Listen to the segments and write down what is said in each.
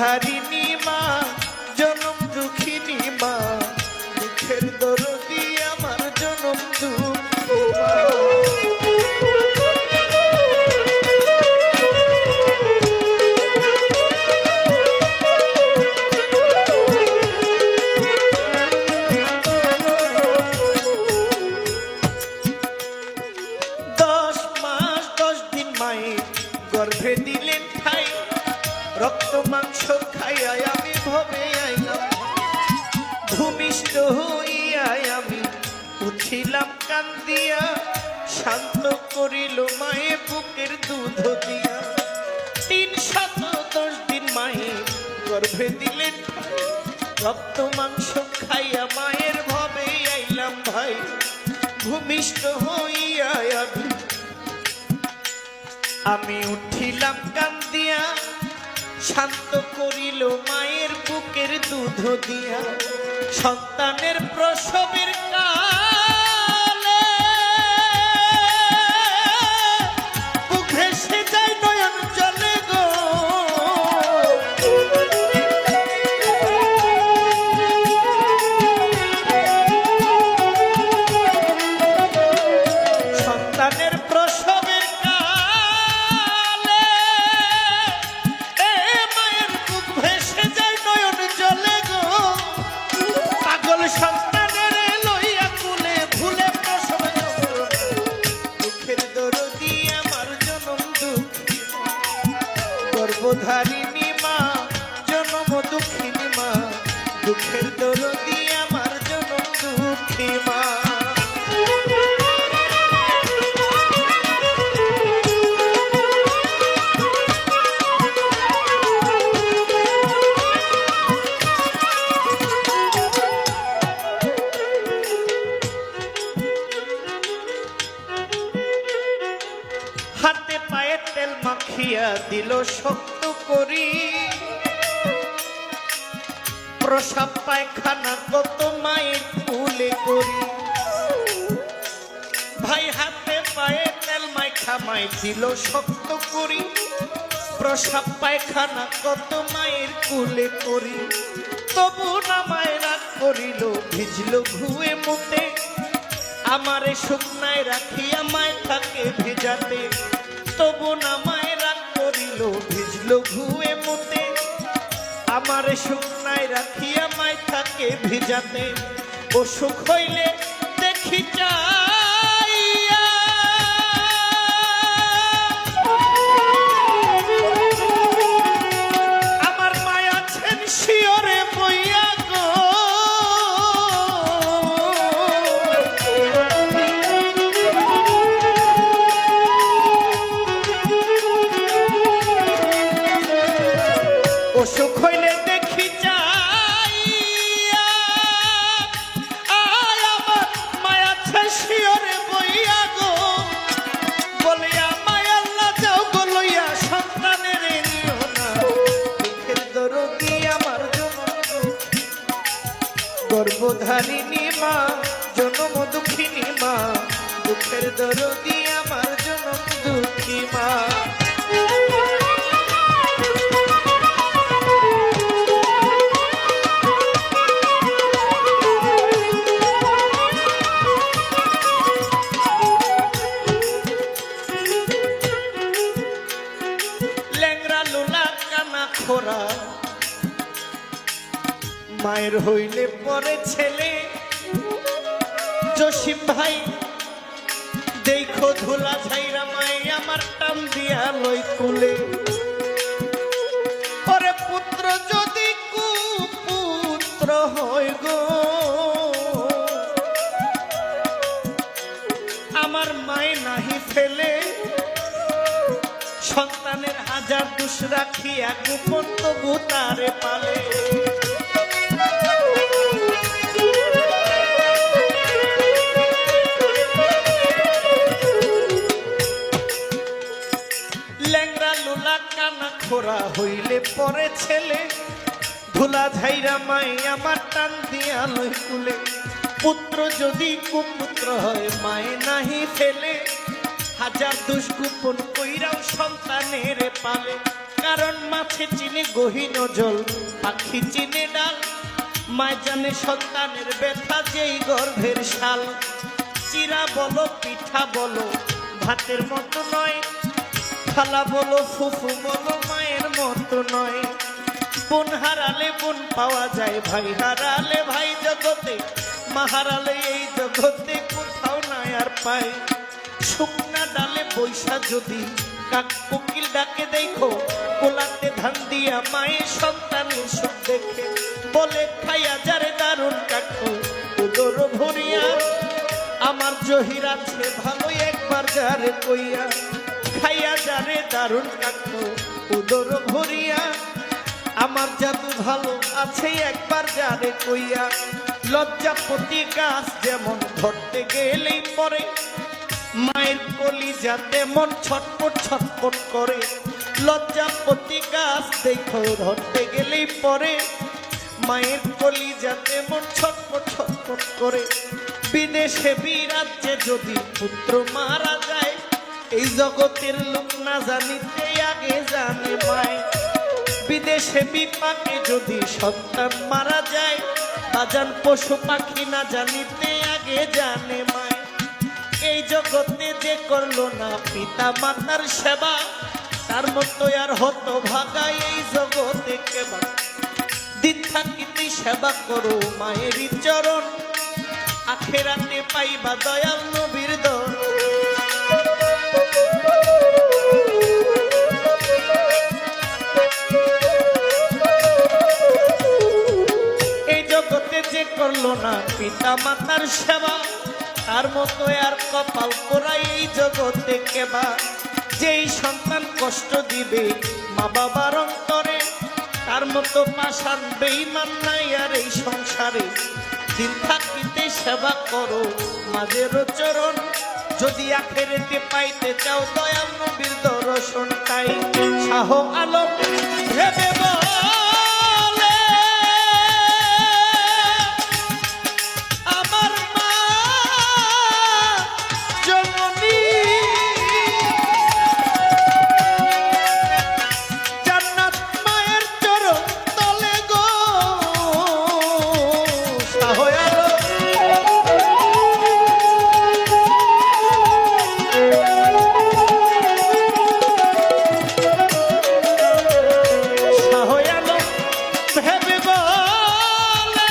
গর্ভধারিণী মা জনম দুঃখিনী মা দুঃখের দরদি আমার জনম দুঃখ মা। 10 মাস 10 দিন মায়ের গর্ভে দিলেন ঠাই, রক্ত মাংস খাইয়া আমি ভবে আইলাম, ভূমিষ্ঠ হইয়া আমি উঠিলাম কান্দিয়া, শান্ত করিল মায়ে বুকের দুধ দিয়া। 310 দিন মায়ের গর্ভে দিলেন ঠাই, রক্ত মাংস খাইয়া মায়ের ভবে আইলাম ভাই, ভূমিষ্ঠ হইয়া আমি উঠিলাম কান্দিয়া, শান্ত করিল মায়ের বুকের দুধ দিয়া। সন্তানের প্রসবের কালে বুক ভেসে যায় নয়ন জলে গো, সন্তানের প্রসবের কালে মায়ের বুক ভেসে যায় নয়ন জলে গো, পাগল সন্তানের লইয়া কুলে ভুলে প্রসব দুঃখের দরদি আমার জনম দুঃখী, গর্ভধারিণী মা জনম দুঃখিনী মা দুঃখের দরদি আমার জনম দুঃখী মা। হাতে পায়ে তেল মাখিয়া দিল শক্ত করি, প্রসাব পায়খানা কত মায়ের কুলে করি, ভাই হাতে পায়ে তেল মাখা মাই দিল শক্ত করি, প্রসাব পায়খানা কত মায়ের কুলে করি, তবু না মায়ের রাগ করিল ভিজল ভুয়ে মুতে, আমারে শুকনায় রাখিয়া মায় থাকে ভেজাতে, তবু না মায়ের রাগ করিল ভিজল ভুয়ে মুতে, আমারে শুকনায় রাখিয়া মায় থাকে ভিজাতে। অসুখ হইলে দেখি যাইয়া আমার মায় আছেন শিয়রে বইয়া গো, অসুখ হইলে দেখি যাইয়া আমার মায়া আছে শিয়রে বইয়া গো, বলিয়া মায়া আল্লাহ যাও গো লইয়া সন্তানের নিও না, দুঃখের দরদি আমার জনম দুঃখী, গর্ভধারিণী মা জনম দুঃখিনী মা দুঃখের দরদি আমার জনম দুঃখী মা। খোরা মায়ের হইলে পরে ছেলে, জসিম ভাই দেখো ধুলা ছাইরা মাই আমার টান দিয়া লই কুলে, ওরে পুত্র যদি কুপুত্র হয় গো, আমার মায় নাহি ফেলে, সন্তানের হাজার দোষ রাখিয়া গোপন তবু তারে পালে, ল্যাংরা লোলা কানা খোরা হইলে পরে ছেলে, ধুলা ঝাইরা মাই আমার টান দিয়া লই কুলে, পুত্র যদি কুপুত্র হয় মায়ে নাহি ফেলে, হাজার দোষ গোপন কইরাও সন্তানের পালে, কারণ মাছে চিনে গহীন জল, পাখি চিনে ডাল, মায় জানে সন্তানের ব্যথা যেই গর্ভের শাল। চিরা বলো পিঠা বলো ভাতের মতো নয়, খালা বলো ফুফু বলো মায়ের মতো নয়। বোন হারালে বোন পাওয়া যায়, ভাই হারালে ভাই জগতে, মা হারালে এই জগতে কোথাও নাই আর পায়। শুকনা ডালে বৈশা যদি কাক কোকিল ডাকে দেখো, কোলাতে ধান দিয়া মায়ের সন্তানের সুখ দেখে, বলে খাইয়া যারে দারুণ কাকু উদর ভরিয়া, আমার জহির আছে ভালো একবার যারে কইয়া, খাইয়া যারে দারুণ কাকু উদর ভরিয়া, আমার জাদু ভালো আছে একবার যারে কইয়া। লজ্জাপতি গাছ যেমন ধরতে গেলেই পরে, মায়ের কলিজা তেমন ছটপট ছটপট করে। লজ্জাপতি গাছ দেখো ধরতে গেলেই পরে, মায়ের কলিজা তেমন ছটপট ছটপট করে। বিদেশে বিরাজ্যে যদি পুত্র মারা যায়, এই জগতের লোক না জানিতে আগে জানে মায়। বিদেশে বিপাকে যদি সন্তান মারা যায়, বাজান পশু পাখি না জানিতে আগে জানে মায়। এই জগতে যে করলো না পিতা মাতার সেবা, তার মতো আর হতো ভাগা এই জগতে কেবা। দিন থাকিতে সেবা করো মায়েরই চরণ, আখেরাতে পাইবা দয়াল নবীর দরদ। এই জগতে যে করলো না পিতা মাতার সেবা, তার মতো আর কপাল পোড়া এই জগতে কেবা। যেই সন্তান কষ্ট দিবে মা বাবার অন্তরে, তার মতো পাষাণ বেঈমান নাই আর এই সংসারে। দিন থাকিতে সেবা করো মাঝের চরণ, যদি আখেরেতে পাইতে চাও দয়াল নবীর দর্শন। তাই শাহ আলম ভেবে বলে, আমার মা জননী জান্নাত মায়ের চরণ তলে গো। শাহ আলম ভেবে বলে,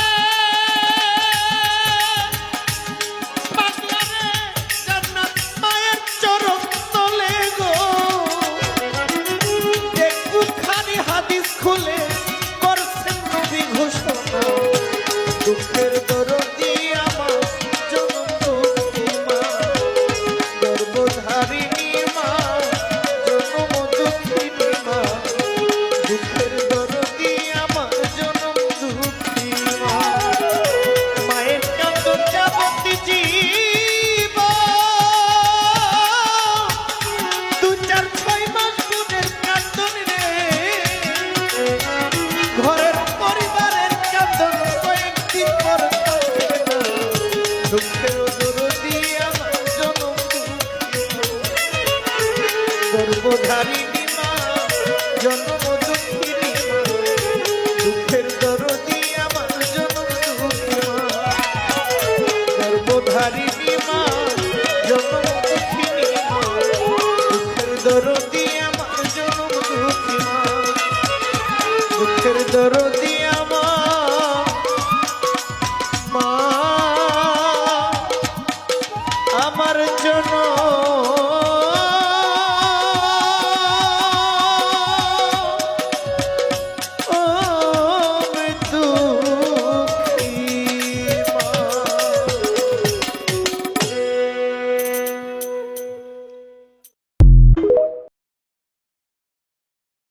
পাগলারে জান্নাত মায়ের চরণ তলে গো। একটুখানি হাদিস খুলে করছেন নবী ঘোষণা, দুঃখের দরদি আমার জনম দুঃখী মা, গর্ভধারিণী মা, জনম দুঃখিনী মা, দুঃখের দরদি আমার জনম দুঃখী মা। মায়ের কাঁদন যাবতি জীবন, 2-4-6 মাস বোনের কাঁদন রে, ঘরের পরিবারের কাঁদন কয়েকদিন পর থাকে না। দুঃখের দরদি আমার জনম দুঃখী মা, গর্ভধারিণী মা, জনম দুঃখিনী মা, দুঃখের দরদি আমার জনম দুঃখী মা, গর্ভধারিণী মা, জনম দুঃখিনী মা, দুঃখের দরদি আমার জনম দুঃখী মা, দুঃখের দরদি